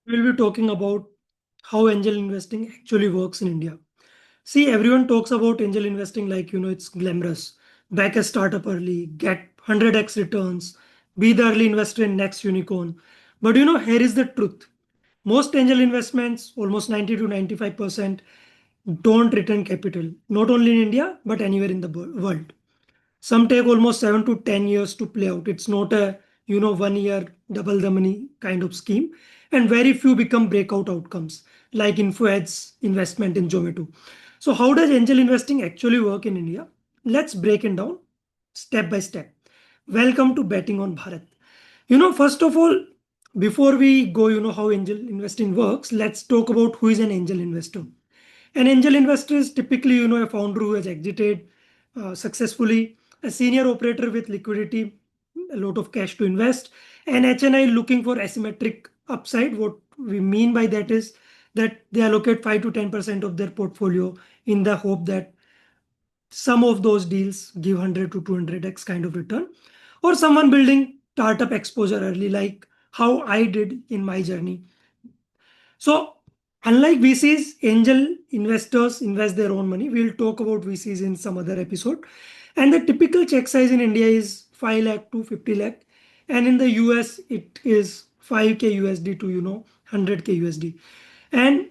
We'll be talking about how angel investing actually works in India. See, everyone talks about angel investing like, it's glamorous. Back a startup early, get 100x returns, be the early investor in next unicorn. But here is the truth. Most angel investments, almost 90 to 95%, don't return capital, not only in India, but anywhere in the world. Some take almost 7 to 10 years to play out. It's not a 1 year double the money kind of scheme, and very few become breakout outcomes like InfoEd's investment in Zomato. So how does angel investing actually work in India? Let's break it down step by step. Welcome to Betting on Bharat. First of all, before we go, how angel investing works, let's talk about who is an angel investor. An angel investor is typically, a founder who has exited successfully, a senior operator with liquidity, a lot of cash to invest, and HNI looking for asymmetric upside. What we mean by that is that they allocate 5 to 10% of their portfolio in the hope that some of those deals give 100 to 200x kind of return, or someone building startup exposure early, like how I did in my journey. So, unlike VCs, angel investors invest their own money. We'll talk about VCs in some other episode. And the typical check size in India is 5 lakh to 50 lakh. And in the US, it is 5K USD to 100K USD. And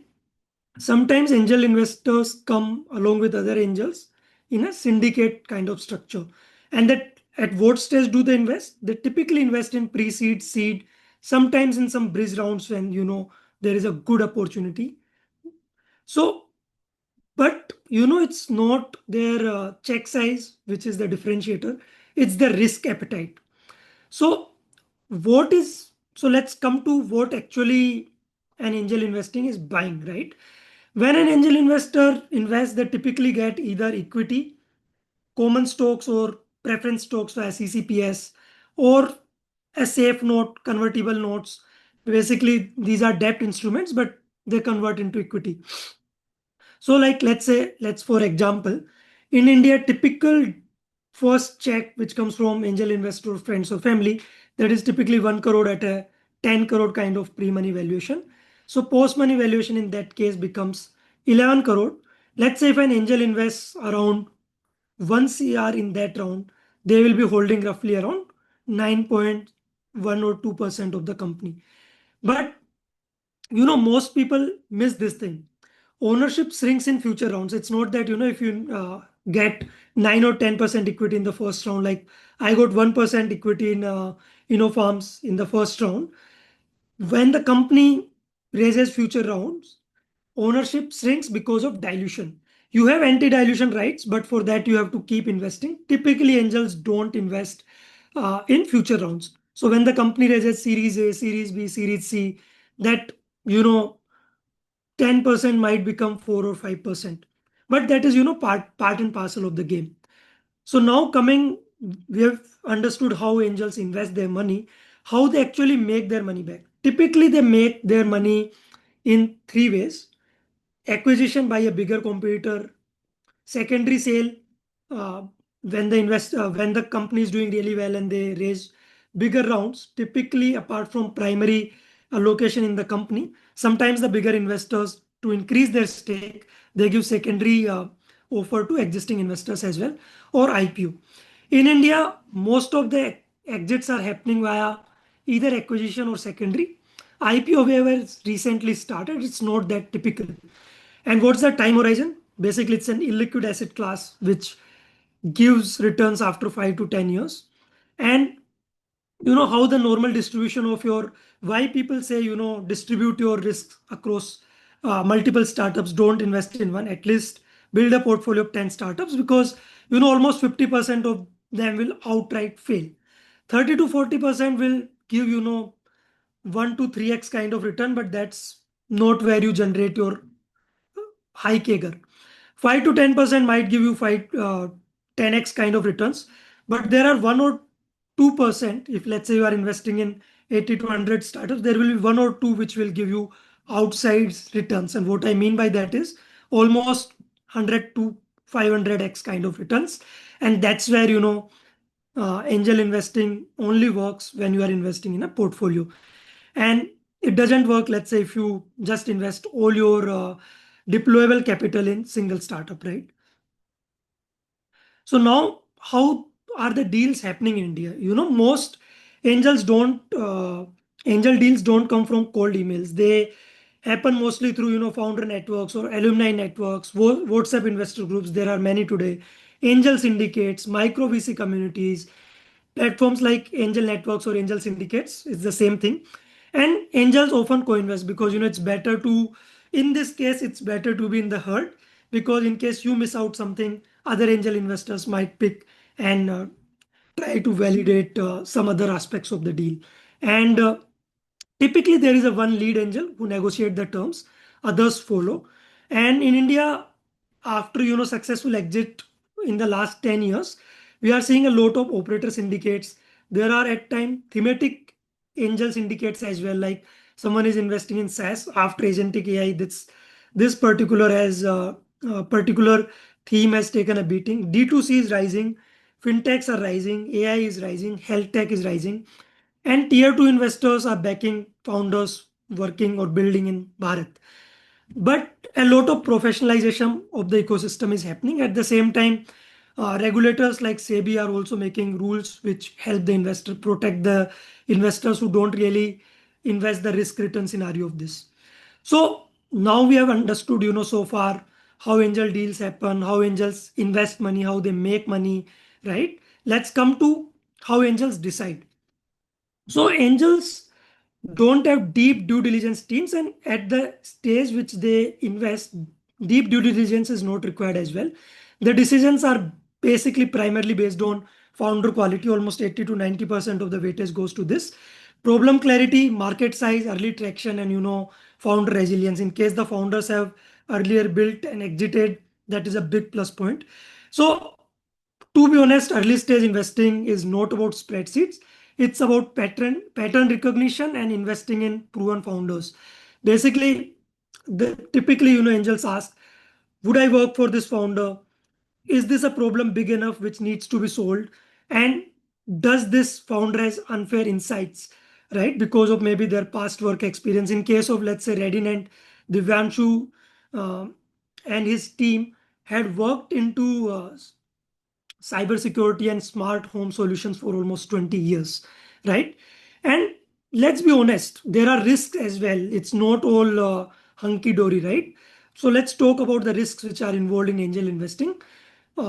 sometimes angel investors come along with other angels in a syndicate kind of structure. And that at what stage do they invest? They typically invest in pre-seed, seed, sometimes in some bridge rounds when there is a good opportunity. So, but it's not their check size which is the differentiator. It's the risk appetite. So, what is so let's come to what actually an angel investing is buying, right? When an angel investor invests, they typically get either equity, common stocks, or preference stocks via CCPS, or a safe note, convertible notes. Basically, these are debt instruments, but they convert into equity. So, like let's for example, in India, typical first check which comes from angel investor, friends or family, that is typically 1 crore at a 10 crore kind of pre-money valuation. So post-money valuation in that case becomes 11 crore. Let's say if an angel invests around 1 CR in that round, they will be holding roughly around 9.1 or 2% of the company. But most people miss this thing. Ownership shrinks in future rounds. It's not that if you get 9 or 10% equity in the first round, like I got 1% equity in farms in the first round. When the company raises future rounds, ownership shrinks because of dilution. You have anti-dilution rights, but for that you have to keep investing. Typically, angels don't invest in future rounds. So when the company raises Series A, Series B, Series C, that you know 10% might become 4 or 5%. But that is part and parcel of the game. So now coming, we have understood how angels invest their money, how they actually make their money back. Typically, they make their money in three ways: acquisition by a bigger competitor, secondary sale uh, when the company is doing really well and they raise bigger rounds. Typically, apart from primary allocation in the company, sometimes the bigger investors, to increase their stake, they give secondary offer to existing investors as well, or IPO. In India, most of the exits are happening via either acquisition or secondary. IPO, however, recently started. It's not that typical. And what's the time horizon? Basically, it's an illiquid asset class which gives returns after 5 to 10 years. And how the normal distribution of your, why people say distribute your risks across multiple startups, don't invest in one, at least build a portfolio of 10 startups, because almost 50% of them will outright fail. 30 to 40% will give 1 to 3x kind of return, but that's not where you generate your high CAGR. 5 to 10% might give you 10x kind of returns, but there are 1 or 2%. If let's say you are investing in 80 to 100 startups, there will be 1 or 2 which will give you outside returns. And what I mean by that is almost 100 to 500x kind of returns. And that's where angel investing only works when you are investing in a portfolio. And It doesn't work, let's say, if you just invest all your deployable capital in single startup, right? So now, how are the deals happening in India? Most angels don't angel deals don't come from cold emails. They happen mostly through founder networks or alumni networks, WhatsApp investor groups. There are many today. Angel syndicates, micro VC communities, platforms like angel networks or angel syndicates. It's the same thing. And angels often co-invest because it's better to, in this case, it's better to be in the herd, because in case you miss out something, other angel investors might pick and try to validate some other aspects of the deal. And typically, there is a one lead angel who negotiate the terms, others follow. And in India, after successful exit in the last 10 years, we are seeing a lot of operator syndicates. There are at time thematic angel syndicates as well. Like someone is investing in SaaS after agentic AI. This particular theme has taken a beating. D2C is rising, fintechs are rising, AI is rising, health tech is rising, and tier two investors are backing founders working or building in Bharat. But a lot of professionalization of the ecosystem is happening. At the same time, regulators like SEBI are also making rules which help the investor protect the investors who don't really invest the risk return scenario of this. So now we have understood, so far how angel deals happen, how angels invest money, how they make money, right? Let's come to how angels decide. So angels don't have deep due diligence teams, and at the stage which they invest, deep due diligence is not required as well. The decisions are basically primarily based on founder quality. Almost 80 to 90% of the weightage goes to this. Problem clarity, market size, early traction, and founder resilience. In case the founders have earlier built and exited, that is a big plus point. So to be honest, early stage investing is not about spreadsheets. It's about pattern recognition and investing in proven founders. Basically, typically, angels ask, would I work for this founder? Is this a problem big enough which needs to be solved? And does this founder has unfair insights, right? Because of maybe their past work experience. In case of, let's say, Redinant, Divyanshu uh, and his team had worked into cybersecurity and smart home solutions for almost 20 years, right? And let's be honest, there are risks as well. It's not all hunky dory, right? So let's talk about the risks which are involved in angel investing.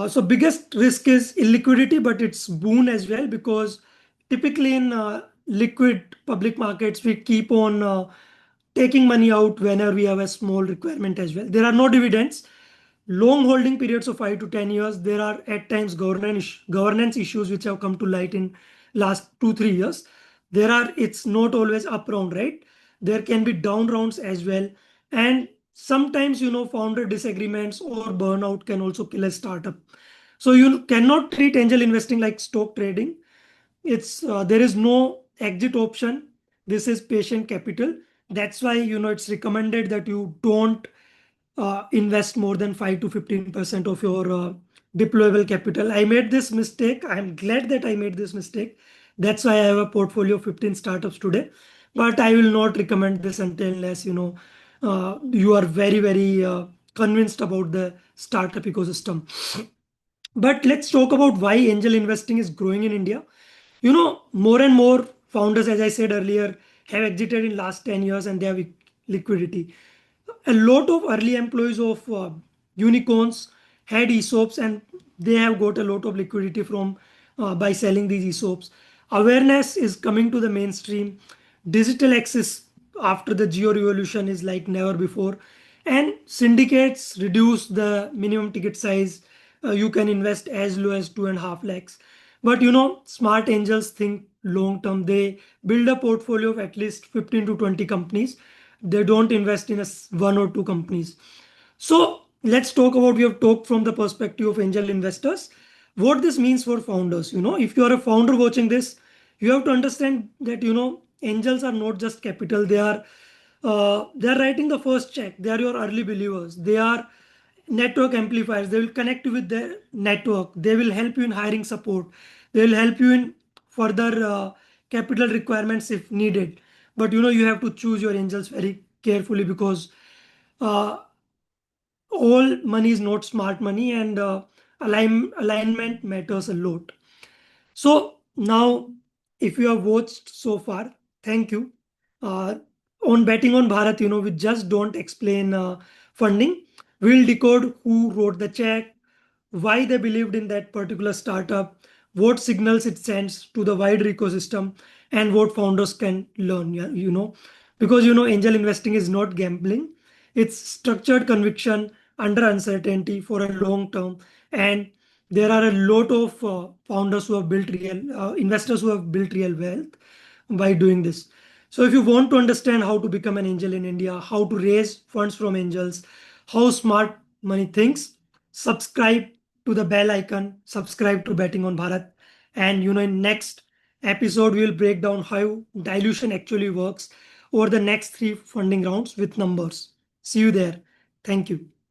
So biggest risk is illiquidity, but it's boon as well, because typically in liquid public markets we keep on taking money out whenever we have a small requirement as well. There are no dividends, long holding periods of 5 to 10 years. There are at times governance issues which have come to light in last 2 3 years. There are, it's not always up round, right? There can be down rounds as well. And sometimes founder disagreements or burnout can also kill a startup. So you cannot treat angel investing like stock trading. It's there is no exit option. This is patient capital. That's why it's recommended that you don't invest more than 5 to 15% of your deployable capital. I made this mistake. I'm glad that I made this mistake. That's why I have a portfolio of 15 startups today. But I will not recommend this until unless you are very very convinced about the startup ecosystem. But let's talk about why angel investing is growing in India. More and more founders, as I said earlier, have exited in last 10 years and they have liquidity. A lot of early employees of unicorns had ESOPs, and they have got a lot of liquidity from by selling these ESOPs. Awareness is coming to the mainstream. Digital access after the geo revolution is like never before, and syndicates reduce the minimum ticket size. You can invest as low as 2.5 lakhs. But smart angels think long term. They build a portfolio of at least 15 to 20 companies. They don't invest in one or two companies. So let's talk about, we have talked from the perspective of angel investors, what this means for founders. If you are a founder watching this, you have to understand that angels are not just capital. They are writing the first check. They are your early believers. They are network amplifiers. They will connect you with their network. They will help you in hiring support. They will help you in further capital requirements if needed. but you have to choose your angels very carefully, because uh, all money is not smart money, and alignment matters a lot. So now, if you have watched so far, thank you. Uh, on Betting on Bharat, we just don't explain funding. We'll decode who wrote the check, why they believed in that particular startup, what signals it sends to the wider ecosystem, and what founders can learn. Because angel investing is not gambling; it's structured conviction under uncertainty for a long term. And there are a lot of founders who have built real investors who have built real wealth by doing this. So if you want to understand how to become an angel in India, how to raise funds from angels, how smart money thinks, subscribe to the bell icon, subscribe to Betting on Bharat. And in next episode we will break down how dilution actually works over the next 3 funding rounds with numbers. See you there. Thank you.